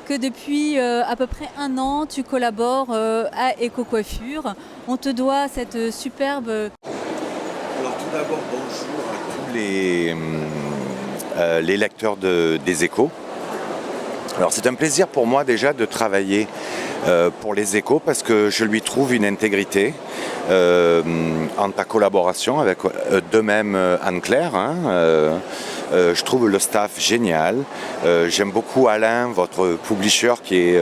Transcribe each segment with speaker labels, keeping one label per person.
Speaker 1: que depuis à peu près 1 an, tu collabores à Eco-Coiffure. On te doit cette superbe...
Speaker 2: Alors tout d'abord, bonjour à tous les lecteurs des Échos. Alors c'est un plaisir pour moi déjà de travailler pour les Échos parce que je lui trouve une intégrité en ta collaboration avec de même Anne-Claire. Je trouve le staff génial. J'aime beaucoup Alain, votre publisher qui est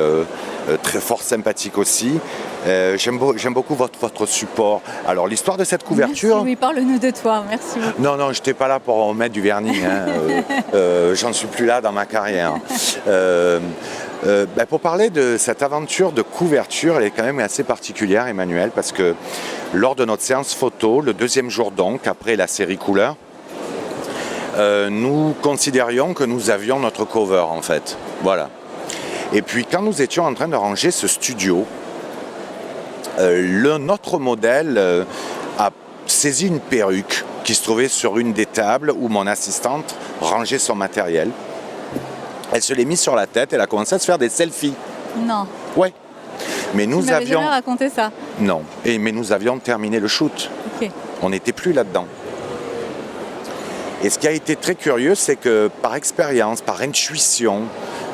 Speaker 2: très fort sympathique aussi. J'aime beaucoup votre support. Alors l'histoire de cette couverture...
Speaker 1: Merci, oui, parle-nous de toi, merci beaucoup.
Speaker 2: Non, je n'étais pas là pour mettre du vernis. J'en suis plus là dans ma carrière. Pour parler de cette aventure de couverture, elle est quand même assez particulière, Emmanuel, parce que lors de notre séance photo, le 2e jour donc, après la série Couleurs, nous considérions que nous avions notre cover en fait. Voilà. Et puis quand nous étions en train de ranger ce studio, notre modèle a saisi une perruque qui se trouvait sur une des tables où mon assistante rangeait son matériel. Elle se l'est mise sur la tête, elle a commencé à se faire des selfies.
Speaker 1: Non.
Speaker 2: Ouais. Mais
Speaker 1: Tu
Speaker 2: nous
Speaker 1: m'avais
Speaker 2: avions...
Speaker 1: jamais raconté ça.
Speaker 2: Non. Mais nous avions terminé le shoot.
Speaker 1: Ok.
Speaker 2: On n'était plus là-dedans. Et ce qui a été très curieux, c'est que par expérience, par intuition,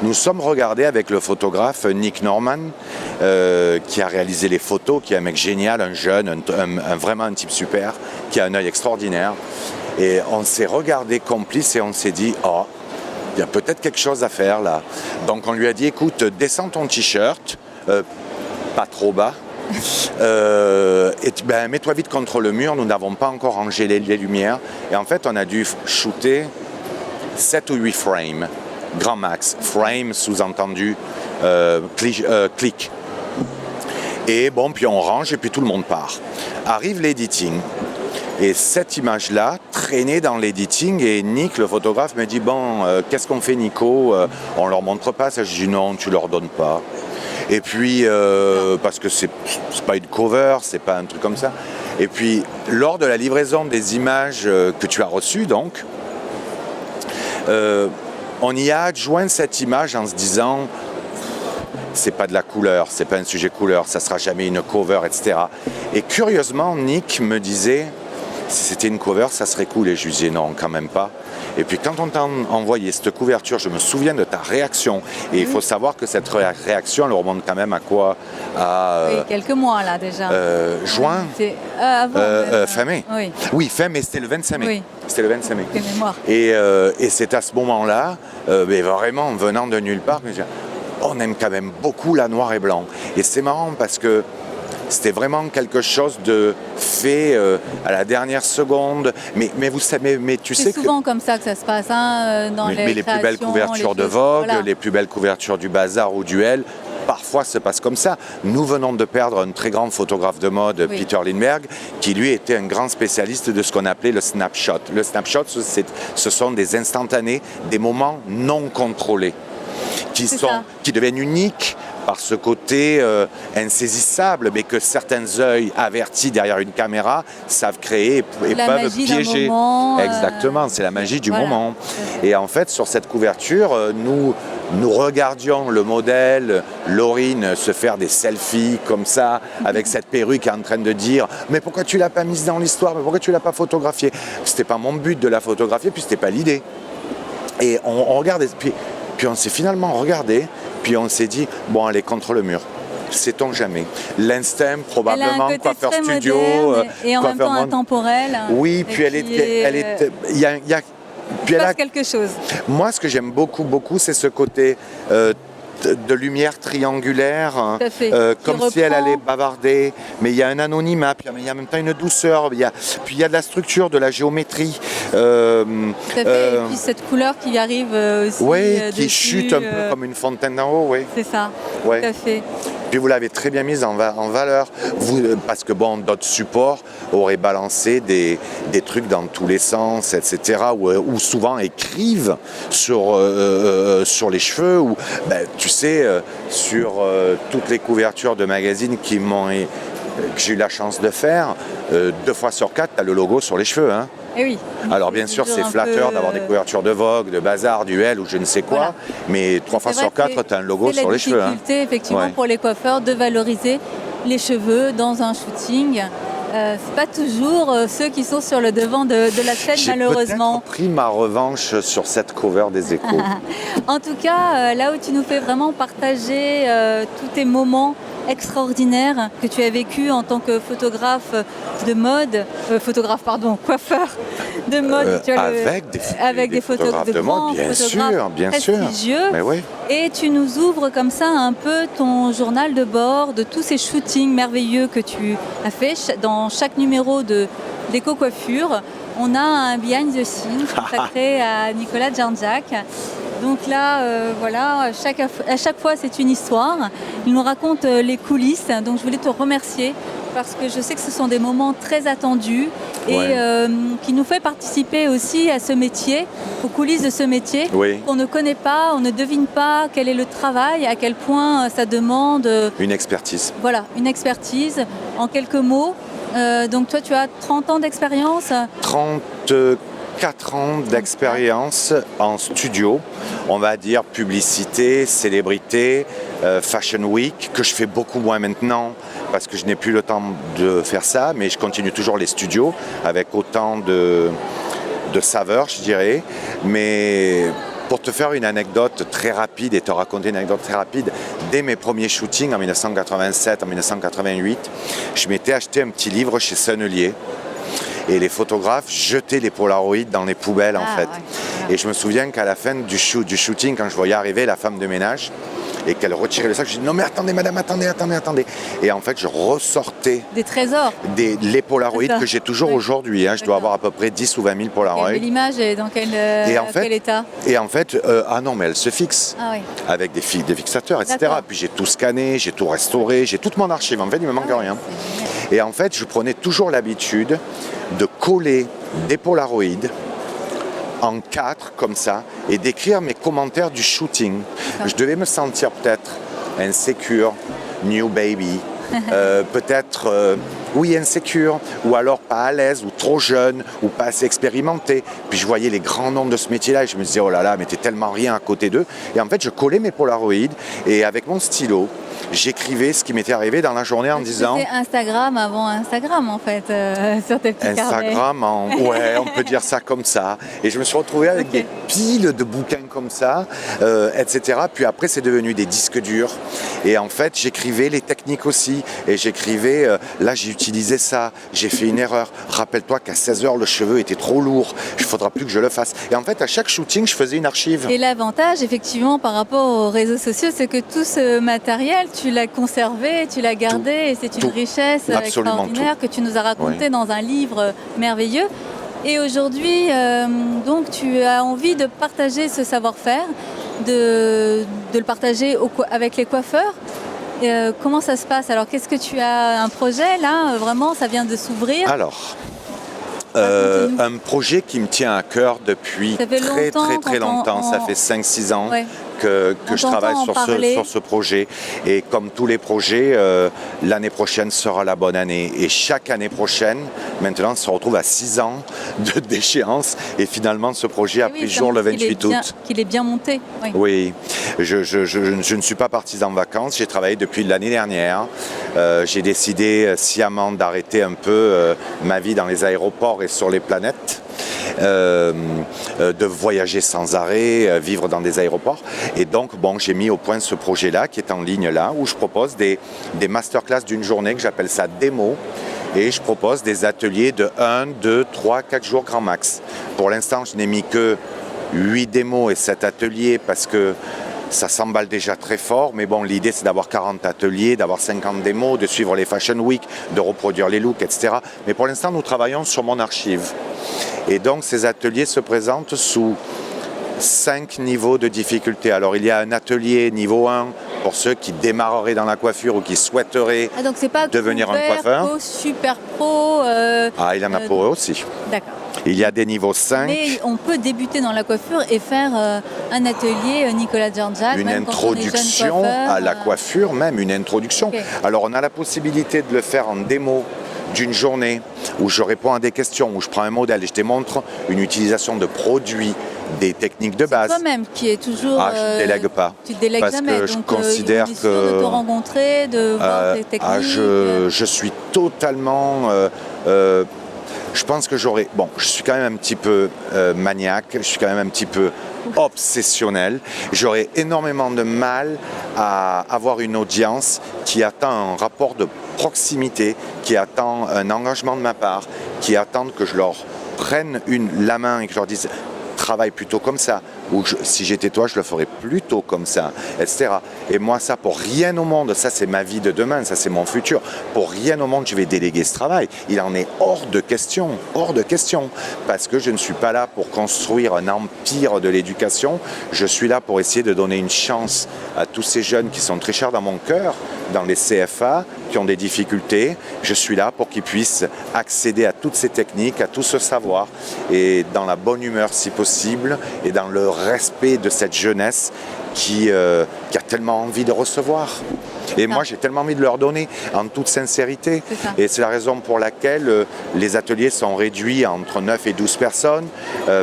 Speaker 2: nous sommes regardés avec le photographe Nick Norman, qui a réalisé les photos, qui est un mec génial, un jeune, vraiment un type super, qui a un œil extraordinaire. Et on s'est regardé complices et on s'est dit « Oh, il y a peut-être quelque chose à faire là ». Donc on lui a dit « Écoute, descends ton t-shirt, pas trop bas, mets-toi vite contre le mur, nous n'avons pas encore rangé les lumières ». Et en fait, on a dû shooter 7 ou 8 frames. Grand max, frame sous-entendu, clic. Et bon, puis on range et puis tout le monde part. Arrive l'editing. Et cette image-là traînait dans l'editing et Nick, le photographe, me dit « Bon, qu'est-ce qu'on fait Nico ? On leur montre pas ça ?» Je dis « Non, tu leur donnes pas. » Et puis, parce que c'est pas une cover, c'est pas un truc comme ça. Et puis, lors de la livraison des images que tu as reçues, donc, on y a adjoint cette image en se disant c'est pas de la couleur, c'est pas un sujet couleur, ça sera jamais une cover, etc. Et curieusement, Nick me disait si c'était une cover, ça serait cool. Et je lui disais non, quand même pas. Et puis quand on t'a envoyé cette couverture, je me souviens de ta réaction. Et il faut savoir que cette réaction, elle remonte quand même à quoi ?
Speaker 1: Oui, quelques mois là déjà.
Speaker 2: Juin fin mai. Oui, fin mai, c'était le 25 mai.
Speaker 1: Oui.
Speaker 2: C'était le 25 mai.
Speaker 1: Quelle mémoire.
Speaker 2: Et c'est à ce moment-là, vraiment venant de nulle part, on aime quand même beaucoup la noir et blanc. Et c'est marrant parce que c'était vraiment quelque chose de fait à la dernière seconde. Mais tu sais que...
Speaker 1: C'est souvent comme ça que ça se passe dans les
Speaker 2: plus belles couvertures de Vogue, voilà. Les plus belles couvertures du Bazar ou du Elle, parfois se passe comme ça. Nous venons de perdre un très grand photographe de mode, oui. Peter Lindbergh, qui lui était un grand spécialiste de ce qu'on appelait le snapshot. Le snapshot, ce sont des instantanés, des moments non contrôlés, qui deviennent uniques par ce côté insaisissable, mais que certains œils avertis derrière une caméra savent créer et peuvent piéger.
Speaker 1: Moment,
Speaker 2: exactement, c'est la magie du moment. Et en fait, sur cette couverture, nous regardions le modèle, Laurine, se faire des selfies comme ça, avec cette perruque en train de dire « Mais pourquoi tu l'as pas mise dans l'histoire ? Mais pourquoi tu l'as pas photographiée ?» C'était pas mon but de la photographier, puis c'était pas l'idée. Et on regardait, puis on s'est finalement regardé, puis on s'est dit « Bon, elle est contre le mur. » Sait-on jamais. L'instinct, probablement, coiffeur studio.
Speaker 1: Et en même temps intemporel.
Speaker 2: Oui, puis il y a
Speaker 1: puis elle a quelque chose.
Speaker 2: Moi, ce que j'aime beaucoup, c'est ce côté de lumière triangulaire, comme si elle allait bavarder, mais il y a un anonymat, puis il y a en même temps une douceur, puis il y a de la structure, de la géométrie.
Speaker 1: Tout à fait. Et puis cette couleur qui arrive aussi.
Speaker 2: Oui, qui chute un peu comme une fontaine d'en haut, oui.
Speaker 1: C'est ça,
Speaker 2: ouais.
Speaker 1: Tout à fait.
Speaker 2: Puis vous l'avez très bien mise en valeur, parce que d'autres supports auraient balancé des trucs dans tous les sens, etc., ou souvent écrivent sur les cheveux, ou tu sais, sur toutes les couvertures de magazines qui m'ont que j'ai eu la chance de faire, 2 fois sur 4, tu as le logo sur les cheveux. Hein.
Speaker 1: Et oui.
Speaker 2: Alors bien sûr, c'est flatteur d'avoir des couvertures de Vogue, de Bazar, du Elle ou je ne sais quoi,
Speaker 1: Voilà.
Speaker 2: mais 3 fois sur 4, tu as un logo sur les cheveux.
Speaker 1: C'est la difficulté, effectivement,
Speaker 2: Ouais.
Speaker 1: pour les coiffeurs de valoriser les cheveux dans un shooting. C'est pas toujours ceux qui sont sur le devant de la scène,
Speaker 2: J'ai
Speaker 1: malheureusement.
Speaker 2: peut-être pris ma revanche sur cette cover des Échos.
Speaker 1: En tout cas, là où tu nous fais vraiment partager tous tes moments extraordinaires que tu as vécu en tant que photographe de mode, coiffeur de mode. Tu as avec des photographes
Speaker 2: de mode, bien sûr, bien sûr.
Speaker 1: Prestigieux.
Speaker 2: Mais oui.
Speaker 1: Et tu nous ouvres comme ça un peu ton journal de bord de tous ces shootings merveilleux que tu as fait dans chaque numéro d'Éco Coiffure. On a un behind the scenes consacré à Nicolas Djandjak. Donc là, voilà, à chaque fois c'est une histoire. Il nous raconte les coulisses. Donc je voulais te remercier parce que je sais que ce sont des moments très attendus et qui nous fait participer aussi à ce métier, aux coulisses de ce métier qu'on ne connaît pas, on ne devine pas quel est le travail, à quel point ça demande...
Speaker 2: Une expertise.
Speaker 1: Voilà, une expertise. En quelques mots, donc toi tu as 30 ans d'expérience
Speaker 2: 34 ans d'expérience en studio, on va dire publicité, célébrité, Fashion Week, que je fais beaucoup moins maintenant parce que je n'ai plus le temps de faire ça, mais je continue toujours les studios avec autant de saveur, je dirais. Mais pour te faire une anecdote très rapide et te raconter une anecdote très rapide, dès mes premiers shootings en 1987, en 1988, je m'étais acheté un petit livre chez Sennelier. Et les photographes jetaient les Polaroids dans les poubelles en fait. Ouais. Et je me souviens qu'à la fin du shooting, quand je voyais arriver la femme de ménage et qu'elle retirait le sac, je dis non mais attendez madame, attendez. Et en fait je ressortais
Speaker 1: des trésors,
Speaker 2: les Polaroids que j'ai toujours aujourd'hui. Hein. Je dois avoir à peu près 10 ou 20 000 Polaroids.
Speaker 1: Et l'image est dans quel état?
Speaker 2: Et en fait, non mais elle se fixe avec des fixateurs, etc. Puis j'ai tout scanné, j'ai tout restauré, j'ai toute mon archive. En fait il me manque rien. Et en fait je prenais toujours l'habitude de coller des Polaroids en 4 comme ça et d'écrire mes commentaires du shooting. Je devais me sentir peut-être insécure, new baby, peut-être insécure, ou alors pas à l'aise, ou trop jeune, ou pas assez expérimenté. Puis je voyais les grands noms de ce métier-là et je me disais oh là là, mais t'es tellement rien à côté d'eux. Et en fait je collais mes Polaroids et avec mon stylo, j'écrivais ce qui m'était arrivé dans la journée en disant...
Speaker 1: C'était Instagram avant Instagram en fait, sur tes petits carnets.
Speaker 2: Instagram, on peut dire ça comme ça. Et je me suis retrouvé avec des piles de bouquins comme ça, etc. Puis après c'est devenu des disques durs. Et en fait j'écrivais les techniques aussi. Et j'écrivais, là j'ai utilisé ça, j'ai fait une erreur. Rappelle-toi qu'à 16h le cheveu était trop lourd, il ne faudra plus que je le fasse. Et en fait à chaque shooting je faisais une archive.
Speaker 1: Et l'avantage effectivement par rapport aux réseaux sociaux, c'est que tout ce matériel, tu l'as conservé, tu l'as gardé et c'est une richesse extraordinaire que tu nous as raconté dans un livre merveilleux. Et aujourd'hui, donc tu as envie de partager ce savoir-faire, de le partager avec les coiffeurs. Comment ça se passe? Alors qu'est-ce que tu as un projet là? Vraiment, ça vient de s'ouvrir.
Speaker 2: Alors, un projet qui me tient à cœur depuis très longtemps. Ça fait 5-6 ans. Que je travaille sur ce projet. Et comme tous les projets, l'année prochaine sera la bonne année. Et chaque année prochaine, maintenant, on se retrouve à 6 ans d'échéance. Et finalement, ce projet a pris jour le 28 août.
Speaker 1: Qu'il est bien monté.
Speaker 2: Oui, je ne suis pas parti en vacances. J'ai travaillé depuis l'année dernière. J'ai décidé sciemment d'arrêter un peu ma vie dans les aéroports et sur les planètes. De voyager sans arrêt, vivre dans des aéroports. Et donc, j'ai mis au point ce projet-là, qui est en ligne là, où je propose des masterclass d'une journée, que j'appelle ça démo. Et je propose des ateliers de 1, 2, 3, 4 jours grand max. Pour l'instant, je n'ai mis que 8 démos et 7 ateliers parce que ça s'emballe déjà très fort, mais bon, l'idée c'est d'avoir 40 ateliers, d'avoir 50 démos, de suivre les Fashion Week, de reproduire les looks, etc. Mais pour l'instant, nous travaillons sur mon archive. Et donc, ces ateliers se présentent sous 5 niveaux de difficulté. Alors, il y a un atelier niveau 1 pour ceux qui démarreraient dans la coiffure ou qui souhaiteraient devenir un coiffeur.
Speaker 1: Super pro.
Speaker 2: Il y en a pour eux aussi.
Speaker 1: D'accord.
Speaker 2: Il y a des niveaux 5.
Speaker 1: Mais on peut débuter dans la coiffure et faire un atelier Nicolas Djardjad.
Speaker 2: Une
Speaker 1: même quand on est jeune
Speaker 2: introduction
Speaker 1: coiffeur,
Speaker 2: à la coiffure, même une introduction.
Speaker 1: Ok.
Speaker 2: Alors on a la possibilité de le faire en démo d'une journée où je réponds à des questions, où je prends un modèle et je te montre une utilisation de produits, des techniques de base.
Speaker 1: Toi-même qui est toujours.
Speaker 2: Je ne délègue pas.
Speaker 1: Tu ne délègues
Speaker 2: Parce
Speaker 1: jamais.
Speaker 2: que je
Speaker 1: donc,
Speaker 2: considère
Speaker 1: on est sûr de te rencontrer, de voir tes techniques.
Speaker 2: Je suis totalement. Je pense que j'aurais. Bon, je suis quand même un petit peu maniaque, je suis quand même un petit peu obsessionnel. J'aurais énormément de mal à avoir une audience qui attend un rapport de proximité, qui attend un engagement de ma part, qui attend que je leur prenne la main et que je leur dise travaille plutôt comme ça, ou si j'étais toi, je le ferais plutôt comme ça, etc. Et moi, ça, pour rien au monde, ça c'est ma vie de demain, ça c'est mon futur, pour rien au monde, je vais déléguer ce travail. Il en est hors de question, parce que je ne suis pas là pour construire un empire de l'éducation, je suis là pour essayer de donner une chance à tous ces jeunes qui sont très chers dans mon cœur, dans les CFA, qui ont des difficultés. Je suis là pour qu'ils puissent accéder à toutes ces techniques, à tout ce savoir, et dans la bonne humeur si possible, et dans le respect de cette jeunesse qui a tellement envie de recevoir. Et moi, j'ai tellement envie de leur donner en toute sincérité. Et c'est la raison pour laquelle les ateliers sont réduits entre 9 et 12 personnes,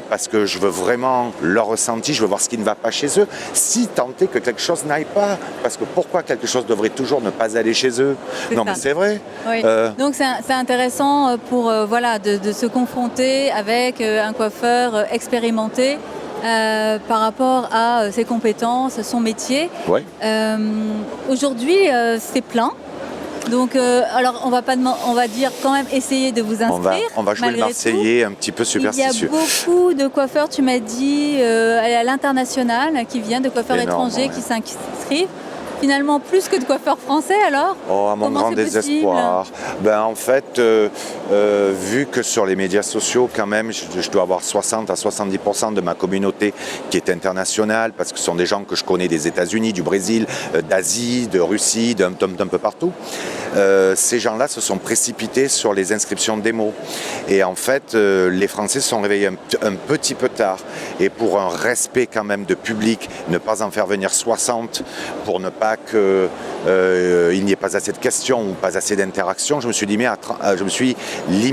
Speaker 2: parce que je veux vraiment leur ressenti, je veux voir ce qui ne va pas chez eux, si tant est que quelque chose n'aille pas. Parce que pourquoi quelque chose devrait toujours ne pas aller chez eux? Non, mais c'est vrai.
Speaker 1: Oui. Donc c'est intéressant pour de se confronter avec un coiffeur expérimenté. Par rapport à ses compétences, son métier.
Speaker 2: Ouais.
Speaker 1: Aujourd'hui, c'est plein. Donc, alors, on va dire quand même essayer de vous inscrire.
Speaker 2: On va jouer le Marseillais un petit peu superstitieux.
Speaker 1: Il y a beaucoup de coiffeurs, tu m'as dit, à l'international, qui viennent, de coiffeurs étrangers qui s'inscrivent. Finalement, plus que de coiffeurs français, alors?
Speaker 2: Oh, à mon grand désespoir. En fait, vu que sur les médias sociaux, quand même, je dois avoir 60 à 70% de ma communauté qui est internationale, parce que ce sont des gens que je connais des États-Unis, du Brésil, d'Asie, de Russie, d'un peu partout. Ces gens-là se sont précipités sur les inscriptions de démo. Et en fait, les Français se sont réveillés un petit peu tard. Et pour un respect quand même de public, ne pas en faire venir 60 pour ne pas qu'il n'y ait pas assez de questions ou pas assez d'interactions, je me suis limité